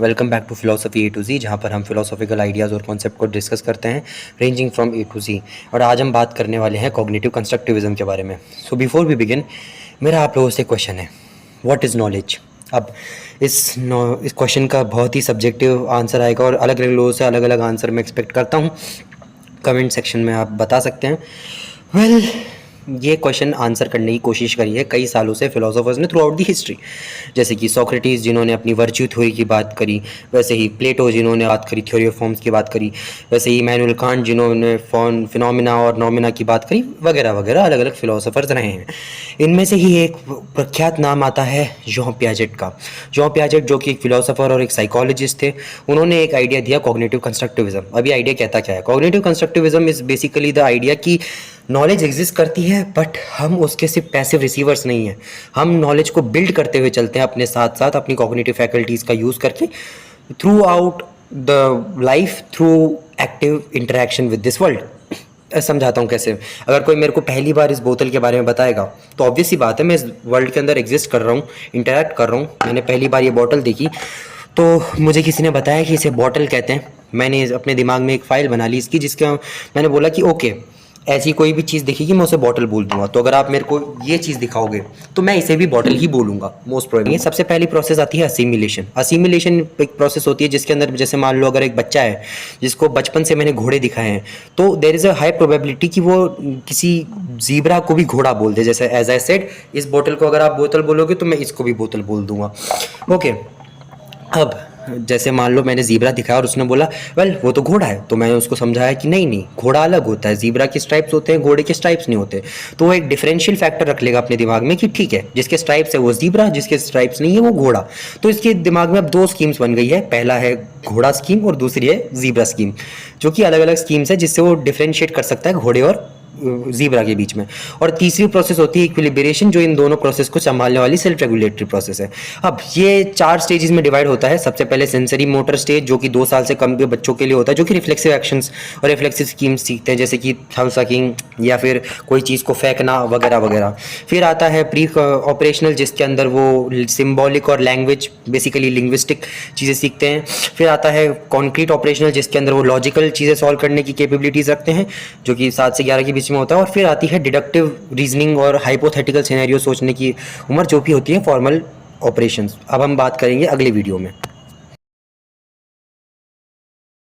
Welcome back to philosophy A to Z, जहाँ पर हम फिलोसॉफिकल आइडियाज़ और कॉन्सेप्ट को डिस्कस करते हैं ranging from A to Z. और आज हम बात करने वाले हैं कॉग्निटिव कंस्ट्रक्टिविज्म के बारे में। सो बिफोर वी बिगिन, मेरा आप लोगों से क्वेश्चन है, व्हाट इज़ नॉलेज। अब इस क्वेश्चन का बहुत ही सब्जेक्टिव आंसर आएगा और अलग अलग लोगों से अलग अलग आंसर मैं एक्सपेक्ट करता हूँ। कमेंट सेक्शन में आप बता सकते हैं। वेल, ये क्वेश्चन आंसर करने की कोशिश करी है कई सालों से फिलोसोफर्स ने थ्रू आउट दी हिस्ट्री। जैसे कि सोक्रेटिस जिन्होंने अपनी वर्च्यू थ्योरी की बात करी, वैसे ही प्लेटो जिन्होंने बात करी थ्योरी ऑफ फॉर्म्स की बात करी, वैसे ही इमैनुअल कांट जिन्होंने फिनोमिना और नोमिना की बात करी, वगैरह वगैरह अलग अलग फिलोसोफर्स रहे हैं। इनमें से ही एक प्रख्यात नाम आता है जॉन पियाजेट का। जॉन पियाजेट जो कि एक फिलोसोफर और एक साइकोलॉजिस्ट थे, उन्होंने एक आइडिया दिया कॉग्निटिव कंस्ट्रक्टिविज्म। अभी आइडिया कहता क्या है? Cognitive constructivism is basically the idea कि नॉलेज एग्जिस्ट करती है, बट हम उसके सिर्फ पैसिव रिसीवर्स नहीं हैं। हम नॉलेज को बिल्ड करते हुए चलते हैं अपने साथ साथ अपनी कॉग्निटिव फैकल्टीज़ का यूज़ करके through out the life, through active interaction with this world. समझाता हूँ कैसे। अगर कोई मेरे को पहली बार इस बोतल के बारे में बताएगा तो ऑब्वियस सी बात है, मैं इस वर्ल्ड के अंदर एग्जिस्ट कर रहा हूँ, इंटरेक्ट कर रहा हूँ। मैंने पहली बार ये बोतल देखी तो मुझे किसी ने बताया कि इसे बॉटल कहते हैं। मैंने अपने दिमाग में एक फ़ाइल बना ली इसकी, जिसका मैंने बोला कि ओके, ऐसी कोई भी चीज़ दिखेगी मैं उसे बॉटल बोल दूंगा। तो अगर आप मेरे को ये चीज़ दिखाओगे तो मैं इसे भी बॉटल ही बोलूँगा मोस्ट प्रोबेबली। सबसे पहली प्रोसेस आती है असिमिलेशन। असिमिलेशन एक प्रोसेस होती है जिसके अंदर, जैसे मान लो अगर एक बच्चा है जिसको बचपन से मैंने घोड़े दिखाए हैं, तो there is a high probability कि वो किसी ज़ीब्रा को भी घोड़ा बोल दे। जैसे एज आई सेड, इस बोतल को अगर आप बोतल बोलोगे तो मैं इसको भी बोतल बोल दूंगा। ओके, अब जैसे मान लो मैंने ज़ीब्रा दिखाया और उसने बोला वेल वो तो घोड़ा है, तो मैंने उसको समझाया कि नहीं नहीं, घोड़ा अलग होता है, ज़ीब्रा के स्ट्राइप्स होते हैं, घोड़े के स्ट्राइप्स नहीं होते। तो वो एक डिफरेंशियल फैक्टर रख लेगा अपने दिमाग में कि ठीक है, जिसके स्ट्राइप्स है वो ज़ीब्रा, जिसके स्ट्राइप्स नहीं है वो घोड़ा। तो इसके दिमाग में अब दो स्कीम्स बन गई है, पहला है घोड़ा स्कीम और दूसरी है ज़ीब्रा स्कीम, जो कि अलग अलग स्कीम्स है जिससे वो डिफरेंशिएट कर सकता है घोड़े और ज़ीब्रा के बीच में। और तीसरी प्रोसेस होती है इक्विलिब्रेशन, जो इन दोनों प्रोसेस को संभालने वाली सेल्फ रेगुलेटरी प्रोसेस है। अब ये 4 स्टेजेस में डिवाइड होता है। सबसे पहले सेंसरी मोटर स्टेज, जो कि 2 साल से कम के बच्चों के लिए होता है, जो कि रिफ्लेक्सिव एक्शंस और रिफ्लेक्सिव स्कीम्स सीखते हैं, जैसे कि थंब सकिंग या फिर कोई चीज़ को फेंकना वगैरह वगैरह। फिर आता है प्री ऑपरेशनल, जिसके अंदर वो सिम्बॉलिक और लैंग्वेज, बेसिकली लिंग्विस्टिक चीज़ें सीखते हैं। फिर आता है कॉन्क्रीट ऑपरेशनल, जिसके अंदर वो लॉजिकल चीज़ें सॉल्व करने की कैपेबिलिटीज़ रखते हैं, जो कि 7 से 11 के बीच में होता है। और फिर आती है डिडक्टिव रीजनिंग और हाइपोथेटिकल सिनेरियो सोचने की उम्र, जो भी होती है फॉर्मल ऑपरेशंस। अब हम बात करेंगे अगले वीडियो में।